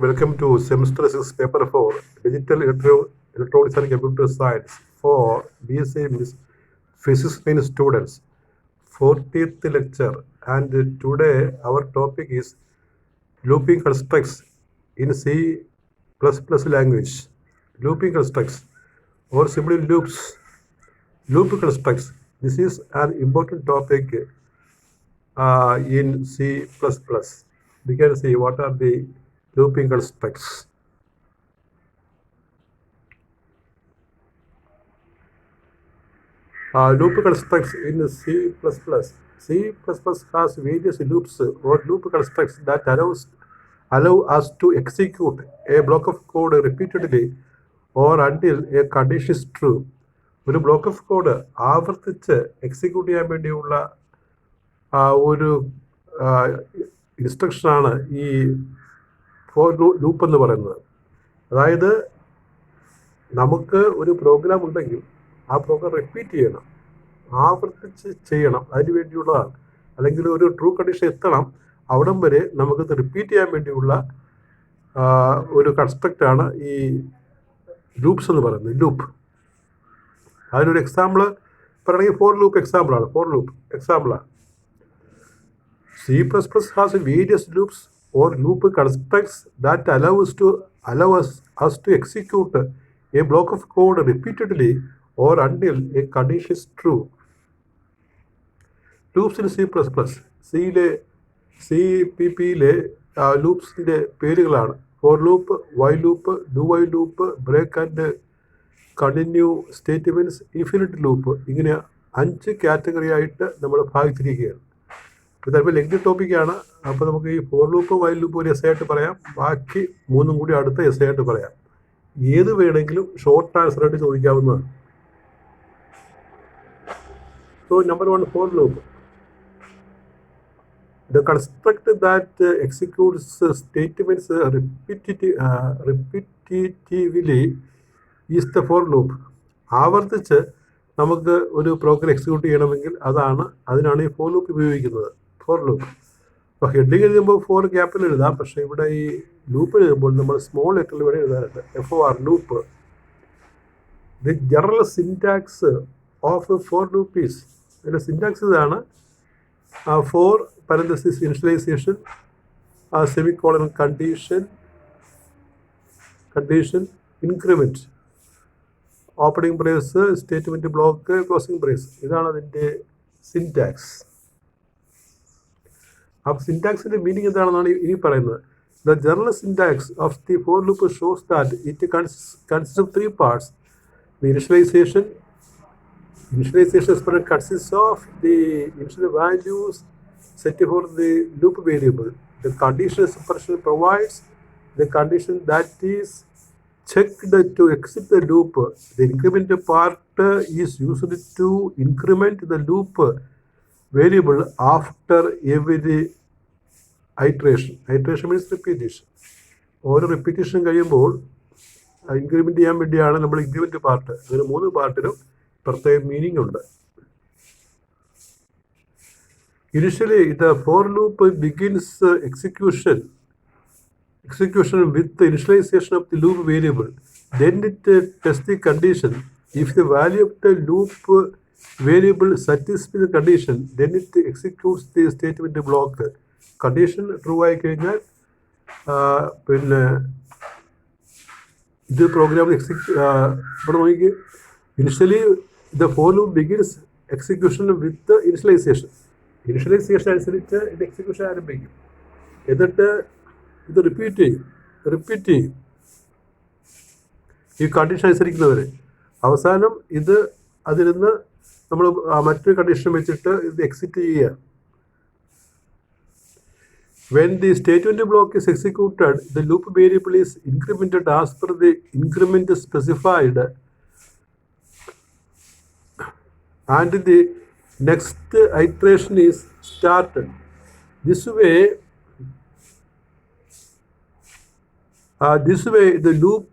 Welcome to semester 6 paper 4 digital electronics and computer science for BSc physics main students 40th lecture, and today our topic is looping constructs in C++ language. Looping constructs or simply loop constructs. This is an important topic in C++. We can see what are the looping constructs. Loop constructs in C++. C++ has various loops or loop constructs that allow us to execute a block of code repeatedly or until a condition is true. ഒരു block of code ആവർത്തിച്ച് execute ചെയ്യാൻ വേണ്ടിയുള്ള ഒരു ഇൻസ്ട്രക്ഷനാണ് ഈ for loop എന്ന് പറയുന്നത്. അതായത് നമുക്ക് ഒരു പ്രോഗ്രാം ഉണ്ടെങ്കിൽ ആ പ്രോഗ്രാം റിപ്പീറ്റ് ചെയ്യണം, ആവർത്തിച്ച് ചെയ്യണം, അതിന് വേണ്ടിയുള്ളതാണ്. അല്ലെങ്കിൽ ഒരു ട്രൂ കണ്ടീഷൻ എത്തണം, അവിടം വരെ നമുക്കത് റിപ്പീറ്റ് ചെയ്യാൻ വേണ്ടിയുള്ള ഒരു കൺസ്ട്രക്റ്റാണ് ഈ ലൂപ്സ് എന്ന് പറയുന്നത്. ലൂപ്പ് അതിനൊരു എക്സാമ്പിൾ പറയണമെങ്കിൽ ഫോർ ലൂപ്പ് എക്സാമ്പിളാണ്. C++ has various loops or loop constructs that allow us to execute a block of code repeatedly or until a condition is true. Loops in C++യിലെ ലൂപ്സിൻ്റെ പേരുകളാണ് for loop, while loop, do while loop, break and continue statements, infinite loop. ഇങ്ങനെ 5 category ആയിട്ട് നമ്മൾ ഭാഗിച്ചിരിക്കുകയാണ്. ഇത് ചിലപ്പോൾ lengthy ടോപ്പിക്കാണ്. അപ്പോൾ നമുക്ക് ഈ ഫോർ ലൂപ്പ്, വൈൽ ലൂപ്പ് ഒരു എസ് ആയിട്ട് പറയാം, ബാക്കി 3 കൂടി അടുത്ത എസ് ആയിട്ട് പറയാം. ഏത് വേണമെങ്കിലും ഷോർട്ട് ആൻസറായിട്ട് ചോദിക്കാവുന്നതാണ്. So number 1, for loop. The construct that executes statements repetitively is the for loop. ആവർത്തിച്ച് നമുക്ക് ഒരു പ്രോഗ്രാം എക്സിക്യൂട്ട് ചെയ്യണമെങ്കിൽ അതിനാണ് ഈ ഫോർ ലൂപ്പ് ഉപയോഗിക്കുന്നത്. For loop. അപ്പോൾ ഹെഡിങ് എഴുതുമ്പോൾ ഫോർ ക്യാപിറ്റൽ എഴുതാം, പക്ഷേ ഇവിടെ ഈ ലൂപ്പ് എഴുതുമ്പോൾ നമ്മൾ സ്മോൾ ലെറ്ററിൽ വേണ്ടി എഴുതാറുണ്ട്, FOR loop. The general syntax of for loop is, അതിൻ്റെ സിൻടാക്സ് ഇതാണ്: four parenthesis initialization, semicolon condition, increment, opening brace, statement block, closing brace. ഇതാണ് അതിൻ്റെ സിൻടാക്സ്. അപ്പോൾ സിൻടാക്സിൻ്റെ മീനിങ് എന്താണെന്നാണ് ഇനി പറയുന്നത്. The general syntax of the for loop shows that it consists of 3 parts. The initialization expression consists of the initial values set for the loop variable. The condition expression provides the condition that is checked to exit the loop. The increment part is used to increment the loop variable after every iteration. Iteration means repetition. ഓരോ repetition കഴിയുമ്പോൾ increment ചെയ്യാൻ വേണ്ടിയാണ് നമ്മൾ increment part. അങ്ങനെ 3 പാർട്ടിനും പ്രത്യേക meaning ഉണ്ട്. Initially, the for loop begins execution with the initialization of the loop variable. Then it tests the condition. If the value of the loop variable satisfies the condition, then it executes the statement block. Condition true ആയി കഴിഞ്ഞാൽ പിന്നെ ഇത് program ഇവിടെ നോക്കി. Initially the for loop begins execution with the initialization. Initialization അനുസരിച്ച് ഇത് execution ആരംഭിക്കും. എന്നിട്ട് ഇത് റിപ്പീറ്റ് ചെയ്യും ഈ കണ്ടീഷൻ അനുസരിക്കുന്നവരെ. അവസാനം അതിൽ നിന്ന് നമ്മൾ മറ്റൊരു കണ്ടീഷൻ വെച്ചിട്ട് ഇത് എക്സിറ്റ് ചെയ്യുക. When the statement block is executed, the loop variable is incremented as per the increment specified, and the next iteration is started. This way the loop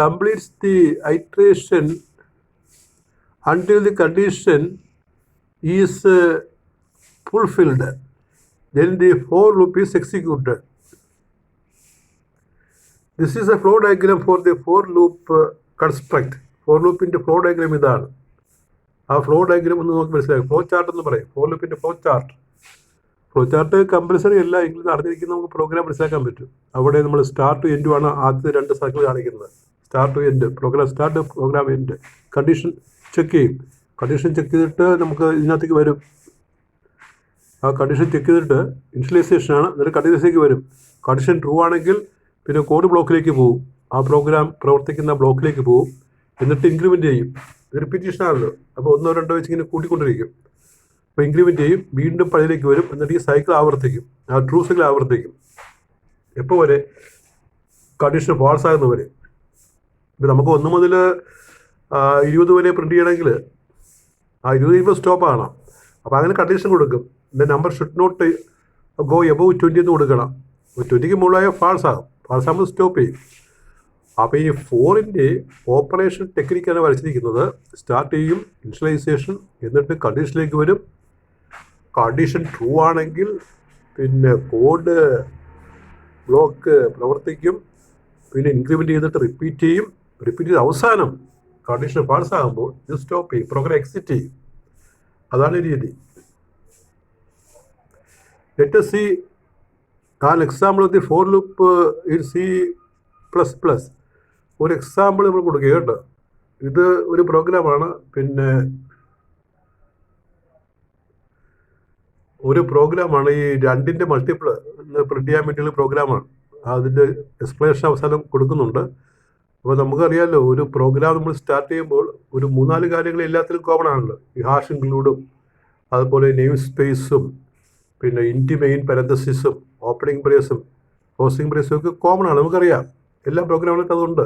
completes the iteration until the condition is fulfilled. Then the for loop is executed. This is a flow diagram for the for loop construct. For ലൂപ്പിൻ്റെ flow diagram ഇതാണ്. ആ flow diagram ഒന്ന് നമുക്ക് മനസ്സിലാക്കും. Flow chart എന്ന് പറയും. For ലൂപ്പിൻ്റെ flow chart. Flow chart compulsory അല്ല, എങ്കിലും അറിഞ്ഞിരിക്കുന്ന നമുക്ക് പ്രോഗ്രാം മനസ്സിലാക്കാൻ പറ്റും. അവിടെ നമ്മൾ സ്റ്റാർട്ട് ടു എൻഡും ആണ് ആദ്യത്തെ 2 സർക്കിൾ കാണിക്കുന്നത്. Start to end, program start, program end. Condition check ചെയ്യും. കണ്ടീഷൻ ചെക്ക് ചെയ്തിട്ട് നമുക്ക് ഇതിനകത്തേക്ക് വരും. ആ കണ്ടീഷൻ ചെക്ക് ചെയ്തിട്ട് ഇനിഷ്യലൈസേഷനാണ്, എന്നിട്ട് കണ്ടിന്യൂസിലേക്ക് വരും. കണ്ടീഷൻ ട്രൂ ആണെങ്കിൽ പിന്നെ കോഡ് ബ്ലോക്കിലേക്ക് പോകും. ആ പ്രോഗ്രാം പ്രവർത്തിക്കുന്ന ബ്ലോക്കിലേക്ക് പോകും. എന്നിട്ട് ഇൻക്രിമെൻറ്റ് ചെയ്യും. ഇത് റിപ്പീറ്റേഷൻ ആണല്ലോ, അപ്പോൾ 1 2 വെച്ച് ഇങ്ങനെ കൂട്ടിക്കൊണ്ടിരിക്കും. അപ്പോൾ ഇൻക്രിമെൻറ്റ് ചെയ്യും, വീണ്ടും പഴയതിലേക്ക് വരും. എന്നിട്ട് ഈ സൈക്കിൾ ആവർത്തിക്കും. ആ ട്രൂ സൈക്കിൾ ആവർത്തിക്കും. എപ്പോൾ വരെ? കണ്ടീഷൻ ഫാൾസ് ആകുന്ന വരെ. ഇപ്പോൾ നമുക്ക് 1 മുതൽ 20 വരെ പ്രിൻറ്റ് ചെയ്യണമെങ്കിൽ ആ 20 കഴിയുമ്പോൾ സ്റ്റോപ്പ് ആകണം. അപ്പോൾ അങ്ങനെ കണ്ടീഷൻ കൊടുക്കും. The number should not go above 20 എന്ന് കൊടുക്കണം. 20ക്ക് മുകളിലായ ഫാൾസ് ആകും. ഫാൾസ് ആകുമ്പോൾ സ്റ്റോപ്പ് ചെയ്യും. അപ്പോൾ ഈ ഫോറിൻ്റെ ഓപ്പറേഷൻ ടെക്നിക്കാണ് വരച്ചിരിക്കുന്നത്. സ്റ്റാർട്ട് ചെയ്യും, ഇനിഷ്യലൈസേഷൻ, എന്നിട്ട് കണ്ടീഷനിലേക്ക് വരും. കണ്ടീഷൻ ട്രൂ ആണെങ്കിൽ പിന്നെ കോഡ് ബ്ലോക്ക് പ്രവർത്തിക്കും. പിന്നെ ഇൻക്രിമെൻറ്റ് ചെയ്തിട്ട് റിപ്പീറ്റ് ചെയ്യും. റിപ്പീറ്റ് ചെയ്ത് അവസാനം കണ്ടീഷൻ ഫാൾസ് ആകുമ്പോൾ ഇത് സ്റ്റോപ്പ് ചെയ്യും, പ്രോഗ്രാം എക്സിറ്റ് ചെയ്യും. അതാണ് രീതി. Let us see an example of the for loop in C++. ഒരു എക്സാമ്പിൾ നമ്മൾ കൊടുക്കുക കേട്ടോ. ഇത് ഒരു പ്രോഗ്രാമാണ്. പിന്നെ ഒരു പ്രോഗ്രാമാണ് ഈ 2ൻ്റെ മൾട്ടിപ്പിൾ പ്രിൻറ്റ് ചെയ്യാൻ വേണ്ടിയുള്ള പ്രോഗ്രാമാണ്. അതിൻ്റെ എക്സ്പ്ലനേഷൻ അവസാനം കൊടുക്കുന്നുണ്ട്. അപ്പോൾ നമുക്കറിയാമല്ലോ, ഒരു പ്രോഗ്രാം നമ്മൾ സ്റ്റാർട്ട് ചെയ്യുമ്പോൾ ഒരു 3-4 കാര്യങ്ങൾ എല്ലാത്തിലും കോമൺ ആണല്ലോ. ഈ ഹാഷ് ഇൻക്ലൂഡും അതുപോലെ നെയിം സ്പേസും പിന്നെ ഇൻറ്റി മെയിൻ പാരന്തസിസും ഓപ്പണിംഗ് ബ്രേസും ക്ലോസിംഗ് ബ്രേസും ഒക്കെ കോമൺ ആണ്, നമുക്കറിയാം. എല്ലാ പ്രോഗ്രാമിലും അതുണ്ട്.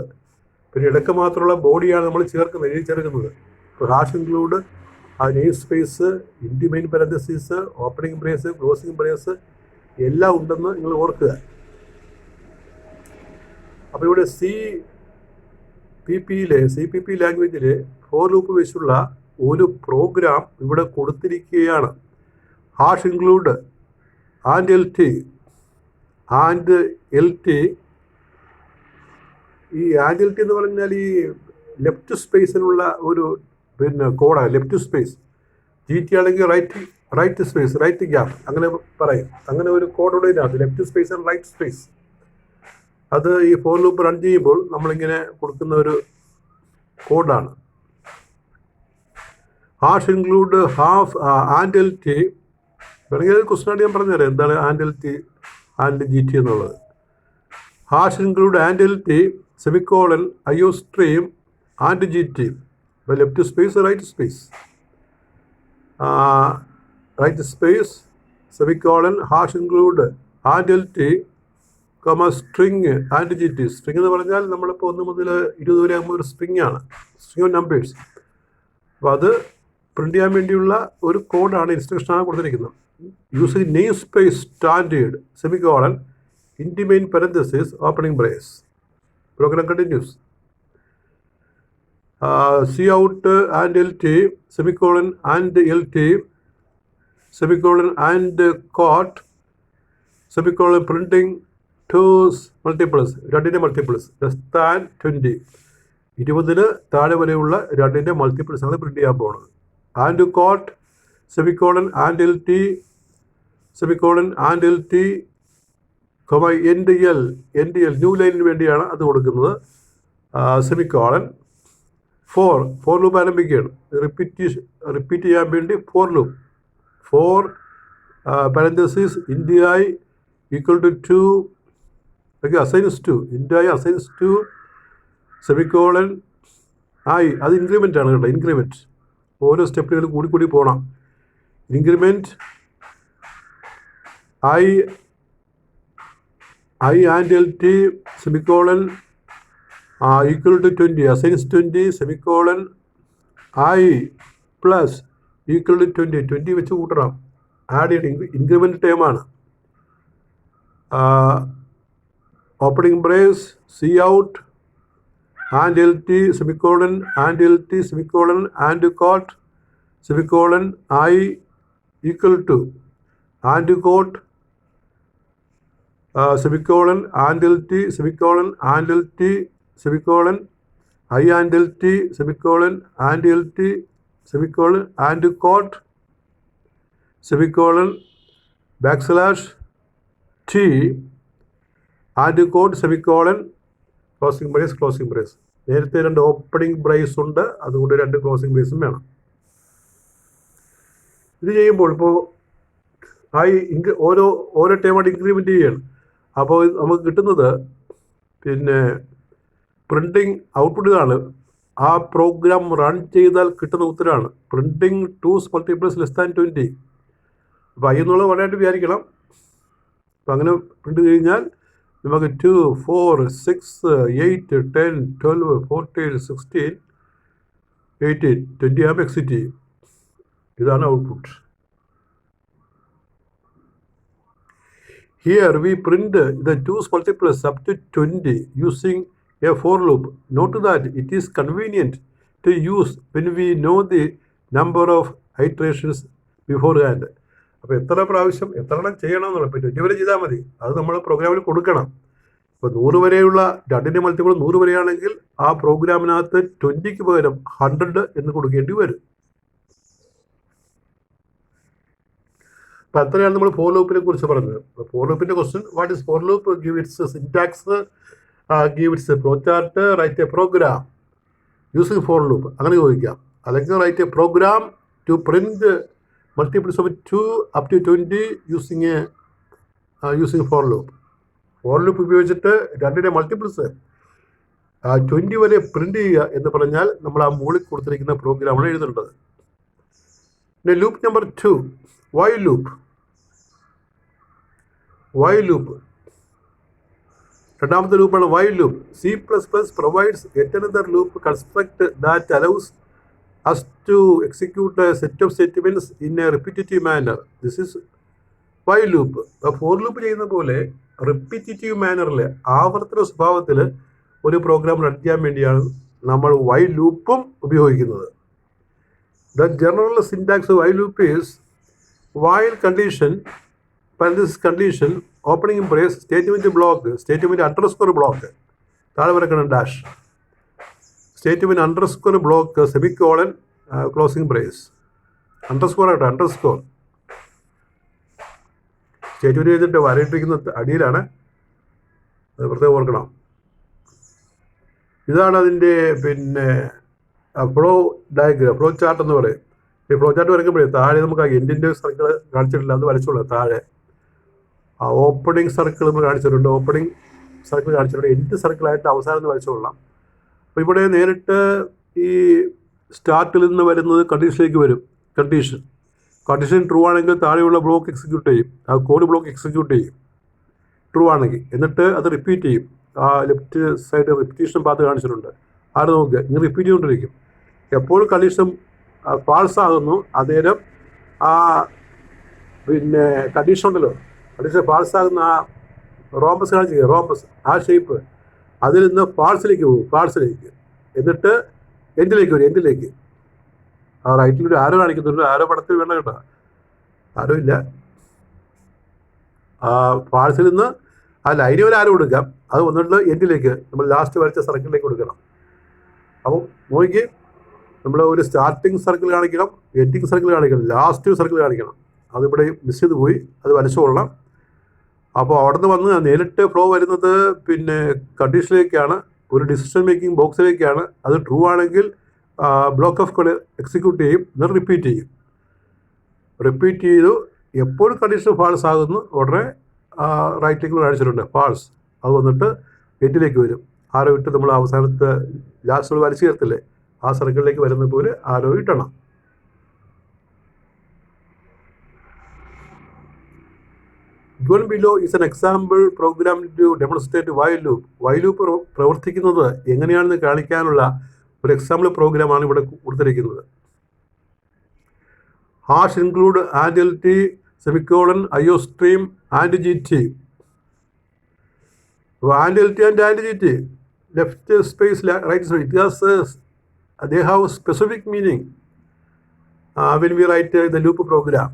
പിന്നെ ഇടയ്ക്ക് മാത്രമുള്ള ബോഡിയാണ് നമ്മൾ ചേർക്കുന്നത്. ഇപ്പോൾ ഹാഷ് ഇൻക്ലൂഡ്, ആ namespace, int main parenthesis, opening brace, closing brace എല്ലാം ഉണ്ടെന്ന് നിങ്ങൾ ഓർക്കുക. അപ്പോൾ ഇവിടെ CPP ലാംഗ്വേജിൽ ഫോർ ലൂപ്പ് വെച്ചുള്ള ഒരു പ്രോഗ്രാം ഇവിടെ കൊടുത്തിരിക്കുകയാണ്. Hash include and LT. ഈ ആൻഡ് LT എന്ന് പറഞ്ഞാൽ ഈ ലെഫ്റ്റ് സ്പേസിനുള്ള ഒരു പിന്നെ കോഡാണ്. Left space. GT ആണെങ്കിൽ റൈറ്റ് സ്പേസ്, റൈറ്റ് ഗ്യാപ്പ് അങ്ങനെ പറയും. അങ്ങനെ ഒരു കോഡോടെ ഇതിനകത്ത് left space and right space. അത് ഈ ഫോർ ലൂപ്പ് റൺ ചെയ്യുമ്പോൾ നമ്മളിങ്ങനെ കൊടുക്കുന്ന ഒരു കോഡാണ്. Hash include and LT. വേണമെങ്കിൽ ക്വസ്റ്റൻ ഞാൻ പറഞ്ഞുതരാം എന്താണ് ആൻഡ് LT ആൻഡ് GT എന്നുള്ളത്. Hash include and LT semicolon IOStream and GT. അപ്പോൾ left space, right space semicolon hash include and LT string and GT. String എന്ന് പറഞ്ഞാൽ നമ്മളിപ്പോൾ 1 മുതൽ 20 വരെ ആകുമ്പോൾ ഒരു സ്ട്രിങ് ആണ്, സ്ട്രിങ് ഓഫ് നമ്പേഴ്സ്. അപ്പോൾ അത് പ്രിൻറ്റ് ചെയ്യാൻ വേണ്ടിയുള്ള ഒരു കോഡാണ്, ഇൻസ്ട്രക്ഷനാണ് കൊടുത്തിരിക്കുന്നത്. Using namespace standard semicolon int main parenthesis opening brace. Program continues. Cout and LT semicolon and LT semicolon and cot semicolon printing 2's multiples, 2ൻ്റെ മൾട്ടിപ്പിൾസ് ലെസ് ദാൻ 20. 20 താഴെ വരെയുള്ള 2ൻ്റെ മൾട്ടിപ്പിൾസ് ആണ് പ്രിൻറ്റ് ചെയ്യാൻ പോകുന്നത്. And quote semicolon and LT semicolon and LT end L new ലൈനിന് വേണ്ടിയാണ് അത് കൊടുക്കുന്നത്. സെമിക്കോളൻ ഫോർ ലൂപ്പ് ആരംഭിക്കുകയാണ്. റിപ്പീറ്റ് ചെയ്യാൻ വേണ്ടി for loop. For parenthesis IntI equal to 2 assigns to IntI assigns to semicolon I. അത് ഇൻക്രിമെൻ്റ് ആണ് കേട്ടോ. ഇൻക്രിമെൻറ്റ് ഓരോ സ്റ്റെപ്പുകൾ കൂടി പോകണം. Increment I and LT semicolon equal to 20 assigns 20 semicolon I plus equal to 20 വെച്ച് കൂട്ടണം. ആഡ് ചെയ്യണം. ഇൻക്രിമെൻറ്റ് ടേമാണ്. Opening brace Cout and LT semicolon and LT semicolon and cot semicolon I equal to and cot semicolon until t semicolon until t semicolon I until t semicolon until t semicolon and quote semicolon backslash t and quote semicolon closing brace. നേരത്തെ 2 opening brace ഉണ്ട്, അതുകൊണ്ട് 2 closing ബ്രേസും വേണം. ഇത് ചെയ്യുമ്പോൾ ഇപ്പോൾ ഓരോ ടൈമായിട്ട് increment ചെയ്യുകയാണ്. അപ്പോൾ നമുക്ക് കിട്ടുന്നത് പിന്നെ പ്രിൻറ്റിങ് ഔട്ട്പുട്ട് ഇതാണ്. ആ പ്രോഗ്രാം റൺ ചെയ്താൽ കിട്ടുന്ന ഉത്തരമാണ് printing 2's multiplies less than 20. അപ്പോൾ എന്നുള്ളത് വളരെയായിട്ട് വിചാരിക്കണം. അപ്പം അങ്ങനെ പ്രിൻറ്റ് കഴിഞ്ഞാൽ നമുക്ക് 2, 4, 6, 8, 10, 12, 14, 16, 18, 20 ആകുമ്പോൾ എക്സിറ്റ് ചെയ്യും. ഇതാണ് output. Here we print the 2's multiplies up to 20 using a for loop. Note that it is convenient to use when we know the number of iterations beforehand. അപ്പോൾ എത്ര പ്രാവശ്യം എത്ര എണ്ണം ചെയ്യണം എന്നുള്ളത്. ഇപ്പോൾ 20 വരെ ചെയ്താൽ മതി, അത് നമ്മൾ പ്രോഗ്രാമിൽ കൊടുക്കണം. ഇപ്പോൾ 100 വരെയുള്ള 2ൻ്റെ മൾട്ടിപ്പിൾ 100 വരെയാണെങ്കിൽ ആ പ്രോഗ്രാമിനകത്ത് 20ക്ക് പകരം 100 എന്ന് കൊടുക്കേണ്ടി വരും. അപ്പോൾ അത്രയാണ് നമ്മൾ ഫോർ ലൂപ്പിനെ കുറിച്ച് പറഞ്ഞത്. ഫോർ ലൂപ്പിൻ്റെ question, what is for loop? Give its syntax, give its flow chart, write a program using for loop, അങ്ങനെ ചോദിക്കാം. അല്ലെങ്കിൽ write a program to print multiples of 2 up to 20 using for loop. For loop ഉപയോഗിച്ചിട്ട് 2ൻ്റെ multiples 20 വരെ print ചെയ്യുക എന്ന് പറഞ്ഞാൽ നമ്മൾ ആ മുകളിൽ കൊടുത്തിരിക്കുന്ന പ്രോഗ്രാമാണ് എഴുതേണ്ടത്. പിന്നെ ലൂപ്പ് നമ്പർ 2, while loop. രണ്ടാമത്തെ ലൂപ്പാണ് while loop. C++ provides yet another loop construct that allows us to execute a set of statements in a repetitive manner. This is while loop. For loop ചെയ്യുന്ന പോലെ repetitive മാനറിൽ ആവർത്തന സ്വഭാവത്തിൽ ഒരു program run ചെയ്യാൻ വേണ്ടിയാണ് നമ്മൾ while ലൂപ്പും ഉപയോഗിക്കുന്നത്. The general syntax of while loop is while condition, parenthesis condition, opening brace, statement block, statement underscore block, താഴെ വരക്കണം dash, statement underscore block, semicolon, closing brace, underscore ആകട്ടെ, underscore സ്റ്റേറ്റ്മെൻറ്റ് ചെയ്തിട്ട് വരയിട്ടിരിക്കുന്ന അടിയിലാണ്, അത് പ്രത്യേകം ഓർക്കണം. ഇതാണ് അതിൻ്റെ പിന്നെ ഫ്ലോ ഡയഗ്രാം, ഫ്ലോ ചാർട്ട് എന്ന് പറയും. ഈ ഫ്ലോ ചാർട്ട് വരയ്ക്കുമ്പോഴേ താഴെ നമുക്ക് ആ എൻഡിൻ്റെ സർക്കിൾ കാണിച്ചിട്ടില്ല, അത് വരച്ചോളൂ. താഴെ ആ ഓപ്പണിംഗ് സർക്കിൾ നമ്മൾ കാണിച്ചിട്ടുണ്ട്, ഓപ്പണിംഗ് സർക്കിൾ കാണിച്ചിട്ടുണ്ട്, എൻഡ് സർക്കിളായിട്ട് അവസാനം വരച്ചോളാം. അപ്പോൾ ഇവിടെ നേരിട്ട് ഈ സ്റ്റാർട്ടിൽ നിന്ന് വരുന്നത് കണ്ടീഷനിലേക്ക് വരും. കണ്ടീഷൻ ട്രൂ ആണെങ്കിൽ താഴെയുള്ള ബ്ലോക്ക് എക്സിക്യൂട്ട് ചെയ്യും, ആ കോഡ് ബ്ലോക്ക് എക്സിക്യൂട്ട് ചെയ്യും ട്രൂ ആണെങ്കിൽ. എന്നിട്ട് അത് റിപ്പീറ്റ് ചെയ്യും. ആ ലെഫ്റ്റ് സൈഡ് റിപ്പീറ്റേഷൻ പാത്ത് കാണിച്ചിട്ടുണ്ട്, ആര് നോക്കുക, ഇങ്ങനെ റിപ്പീറ്റ് ചെയ്തുകൊണ്ടിരിക്കും. എപ്പോൾ കണ്ടീഷൻ ഫാൾസ് ആകുന്നു അന്നേരം ആ പിന്നെ കണ്ടീഷൻ ഉണ്ടല്ലോ, കണ്ടീഷൻ ഫാൾസ് ആകുന്ന ആ റോംബസ് കാണിച്ചിരിക്കുക, റോംബസ് ആ ഷേപ്പ്, അതിൽ നിന്ന് ഫാൾസിലേക്ക് പോകും, ഫാൾസിലേക്ക്, എന്നിട്ട് എൻഡിലേക്ക്. ആ റൈറ്റിലൊരു ആരോ കാണിക്കുന്നുണ്ട്, ആരോ പടത്തിൽ വേണ്ട കേട്ടോ, ആരോ ഇല്ല. ആ ഫാൾസിൽ നിന്ന് ആ ലൈന് വരെ ആരോ കൊടുക്കാം, അത് വന്നിട്ട് എൻഡിലേക്ക് നമ്മൾ ലാസ്റ്റ് വരച്ച സർക്കിളിലേക്ക് കൊടുക്കണം. അപ്പോൾ നോക്കി, നമ്മൾ ഒരു സ്റ്റാർട്ടിങ് സർക്കിൾ കാണിക്കണം, എൻഡിങ് സർക്കിൾ കാണിക്കണം, ലാസ്റ്റ് സർക്കിൾ കാണിക്കണം. അതിവിടെ മിസ് ചെയ്ത് പോയി, അത് വരച്ചുകൊള്ളണം. അപ്പോൾ അവിടെ നിന്ന് വന്ന് നേരിട്ട് ഫ്ലോ വരുന്നത് പിന്നെ കണ്ടീഷനിലേക്കാണ്, ഒരു ഡിസിഷൻ മേക്കിംഗ് ബോക്സിലേക്കാണ്. അത് ട്രൂ ആണെങ്കിൽ ബ്ലോക്ക് ഓഫ് കോഡ് എക്സിക്യൂട്ട് ചെയ്യും, എന്നിട്ട് റിപ്പീറ്റ് ചെയ്തു. എപ്പോൾ കണ്ടീഷൻ ഫാൾസ് ആകുന്നു ഉടനെ റൈറ്റിലേക്ക് കാണിച്ചിട്ടുണ്ട് ഫാൾസ്, അത് വന്നിട്ട് എൻഡിലേക്ക് വരും. ആരോ ഇട്ട് നമ്മൾ അവസാനത്തെ ലാസ്റ്റ് വരച്ച് ചേർത്തില്ലേ, ആ സർക്കിളിലേക്ക് വരുന്ന പോലെ ആരോ ഇട്ടണം. Given below is an example program to demonstrate while loop. While loop പ്രവർത്തിക്കുന്നത് എങ്ങനെയാണെന്ന് കാണിക്കാനുള്ള ഒരു എക്സാമ്പിൾ പ്രോഗ്രാമാണ് ഇവിടെ കൊടുത്തിരിക്കുന്നത്. Hash include and L T semicolon IO stream and GT. And L T and GT, left space right space, they have specific meaning when we write the loop program.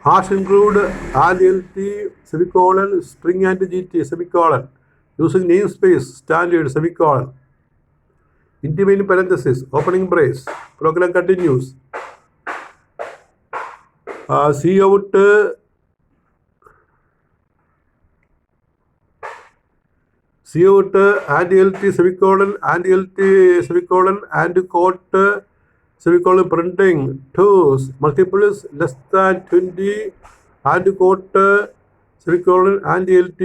Hash include and LT, semicolon, string and GT, semicolon, using namespace, standard, semicolon. Intervening parenthesis, opening brace, program continues. See out and LT semicolon and LT semicolon and quote semicolon printing twos multiples less than 20 and quote semicolon and LT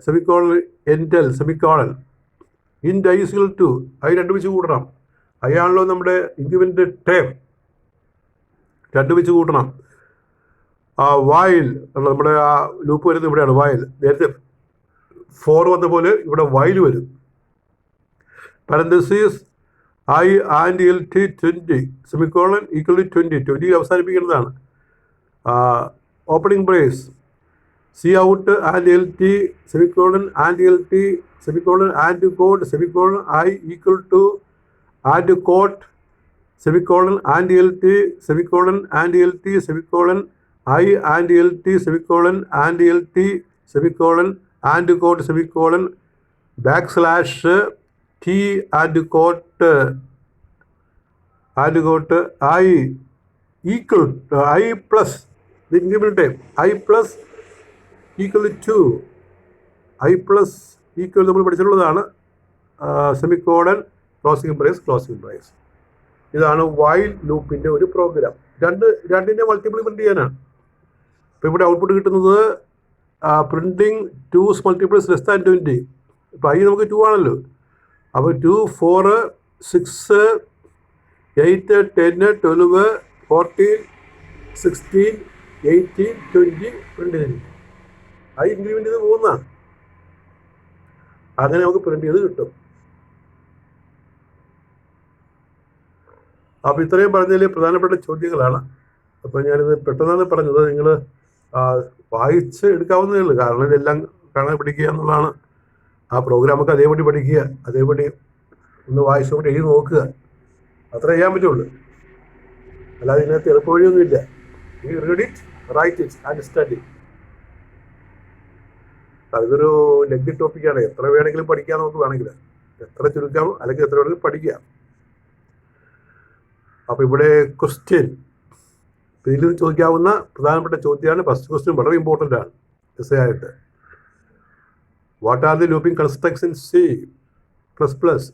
semicolon entel semicolon in I is equal to I രണ്ട് വെച്ച് കൂട്ടണം. അയാണല്ലോ നമ്മുടെ increment term രണ്ട് വെച്ച് കൂട്ടണം. While നമ്മുടെ ആ loop വരുന്നത് ഇവിടെയാണ്. വൈൽ നേരത്തെ ഫോർ വന്ന പോലെ ഇവിടെ വൈൽ വരും. Parenthesis I and L T 20 semicolon equal to 20 അവസാനിപ്പിക്കേണ്ടതാണ്. Opening brace C out and L T semicolon and L T semicolon and code semicolon I equal to and quote semicolon and L T semicolon and L T semicolon I and LT semicolon and LT semicolon and quote semicolon backslash T and quote I equal I plus the increment type I plus equal to I plus equal നമ്മൾ പഠിച്ചിട്ടുള്ളതാണ്. Semicolon closing brace. ഇതാണ് while ലൂപ്പിൻ്റെ ഒരു program. രണ്ടിൻ്റെ multiple print ചെയ്യാനാണ്. ഇപ്പോൾ ഇവിടെ output കിട്ടുന്നത് printing 2's multiples less than 20. ഇപ്പോൾ ഐ നമുക്ക് 2 ആണല്ലോ. അപ്പോൾ 2, 4, 6, 8, 10, 12, 14, 16, 18, 20 പ്രിന്റ് ചെയ്ത് ഐ ഇൻക്രിമെൻ്റ് ചെയ്ത് പോകുന്നതാണ്. അങ്ങനെ നമുക്ക് പ്രിന്റ് ചെയ്ത് കിട്ടും. അപ്പോൾ ഇത്രയും പറഞ്ഞതിൽ പ്രധാനപ്പെട്ട ചോദ്യങ്ങളാണ്. അപ്പോൾ ഞാനിത് പെട്ടെന്നാണ് പറഞ്ഞത്. നിങ്ങൾ വായിച്ച് എടുക്കാവുന്നതേ ഉള്ളൂ. കാരണം ഇതെല്ലാം കാണാൻ പഠിക്കുക എന്നുള്ളതാണ്. ആ പ്രോഗ്രാമൊക്കെ അതേപടി പഠിക്കുക, അതേപടി ഒന്ന് വായിച്ചുകൊണ്ട് എഴുതി നോക്കുക, അത്ര ചെയ്യാൻ പറ്റുള്ളൂ. അല്ലാതെ ഇതിനകത്ത് എളുപ്പവഴിയൊന്നുമില്ല. You read it, write it and study. അതൊരു ലെഗ്തി ടോപ്പിക്കാണ്. എത്ര വേണമെങ്കിലും പഠിക്കാൻ നമുക്ക് വേണമെങ്കിൽ, എത്ര ചുരുക്കാം അല്ലെങ്കിൽ എത്ര വേണമെങ്കിലും പഠിക്കാം. അപ്പോൾ ഇവിടെ ക്വസ്റ്റ്യൻ ഇതിൽ ചോദിക്കാവുന്ന പ്രധാനപ്പെട്ട ചോദ്യമാണ്. ഫസ്റ്റ് ക്വസ്റ്റ്യൻ വളരെ ഇമ്പോർട്ടൻ്റ് ആണ് എസ് എ ആയിട്ട്. What are the looping constructs in C++?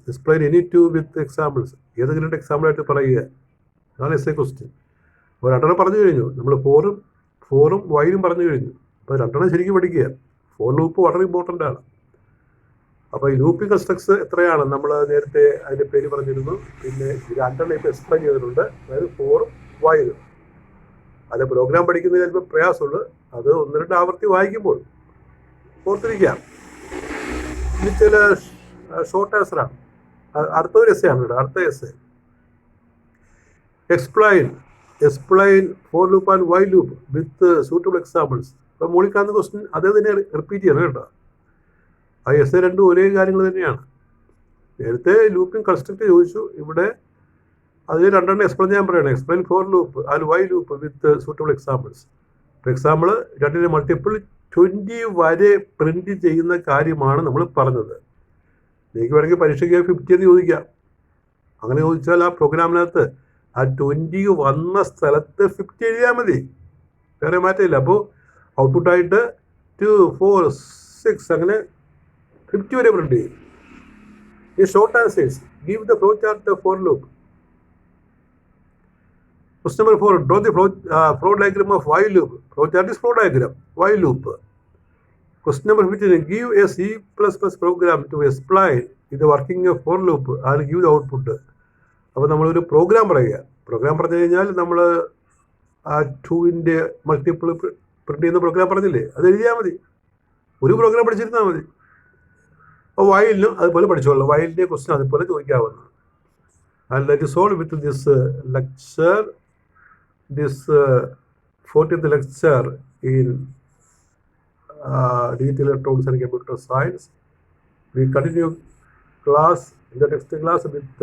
Explain any two with examples. ഏതെങ്കിലും എക്സാമ്പിളായിട്ട് പറയുക. അതാണ് എസ് എ ക്വസ്റ്റ്യൻ. അപ്പോൾ രണ്ടെണ്ണം പറഞ്ഞു കഴിഞ്ഞു. നമ്മൾ ഫോറും വൈലും പറഞ്ഞു കഴിഞ്ഞു. അപ്പോൾ രണ്ടെണ്ണം ശരിക്കും പഠിക്കുക. ഫോർ ലൂപ്പ് വളരെ ഇമ്പോർട്ടൻ്റ് ആണ്. അപ്പോൾ ഈ ലൂപ്പിംഗ് കൺസ്ട്രക്ട്സ് എത്രയാണ് നമ്മൾ നേരത്തെ അതിൻ്റെ പേര് പറഞ്ഞിരുന്നു. പിന്നെ രണ്ടെണ്ണം ഇപ്പോൾ എക്സ്പ്ലെയിൻ ചെയ്തിട്ടുണ്ട്. അതായത് ഫോറും വൈലും. അത് പ്രോഗ്രാം പഠിക്കുന്നതിന് ചിലപ്പോൾ പ്രയാസമുള്ളൂ. അത് 1-2 ആവർത്തി വായിക്കുമ്പോൾ ഓർത്തിരിക്കാം. ഇനി ചില ഷോർട്ട് ആൻസറാണ്. അടുത്തൊരു എസ് ആണ്. അടുത്ത S explain for loop and while loop with suitable examples. ഇപ്പോൾ മുകളിൽ കാണുന്ന ക്വസ്റ്റ്യൻ അതേ തന്നെ റിപ്പീറ്റ് ചെയ്യണം കേട്ടോ. ആ എസ് രണ്ടും ഒരേ കാര്യങ്ങൾ തന്നെയാണ്. നേരത്തെ ലൂപ്പിംഗ് കൺസ്ട്രക്ട് ചോദിച്ചു. ഇവിടെ അതിൽ രണ്ടെണ്ണം എക്സ്പ്ലെയിൻ ചെയ്യാൻ പറയണം. Explain for loop and while loop with suitable examples. For example രണ്ടിന് മൾട്ടിപ്പിൾ 20 വരെ പ്രിന്റ് ചെയ്യുന്ന കാര്യമാണ് നമ്മൾ പറഞ്ഞത്. എനിക്ക് വേണമെങ്കിൽ പരീക്ഷയ്ക്ക് 50 എന്ന് ചോദിക്കാം. അങ്ങനെ ചോദിച്ചാൽ ആ പ്രോഗ്രാമിനകത്ത് ആ 20 വന്ന സ്ഥലത്ത് 50 എഴുതിയാൽ മതി, വേറെ മാറ്റമില്ല. അപ്പോൾ ഔട്ട്പുട്ടായിട്ട് 2, 4, 6 അങ്ങനെ 50 വരെ പ്രിന്റ് ചെയ്യും. ഈ short answers give the flow chart for loop. Question number 4, draw the flow diagram of while loop. Flow chart is flow diagram, while loop. Question number 15, give a C++ program to explain the working of for loop and give the output. അപ്പോൾ നമ്മളൊരു programme പറയുക. Programme പറഞ്ഞു കഴിഞ്ഞാൽ നമ്മൾ ആ 2ൻ്റെ multiple print ചെയ്യുന്ന programme പറഞ്ഞില്ലേ, അത് എഴുതിയാൽ മതി. ഒരു പ്രോഗ്രാം പഠിച്ചിരുന്നാൽ മതി. അപ്പോൾ വയലിനും അതുപോലെ പഠിച്ചോളാം. വയലിൻ്റെ ക്വസ്റ്റ്യൻ അതുപോലെ ചോദിക്കാവുന്നതാണ്. And let us solve with this lecture, this 40th lecture in digital electronics and computer science. We continue class in the next class with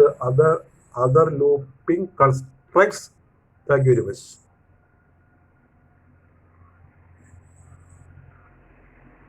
other looping constructs Thank you very much.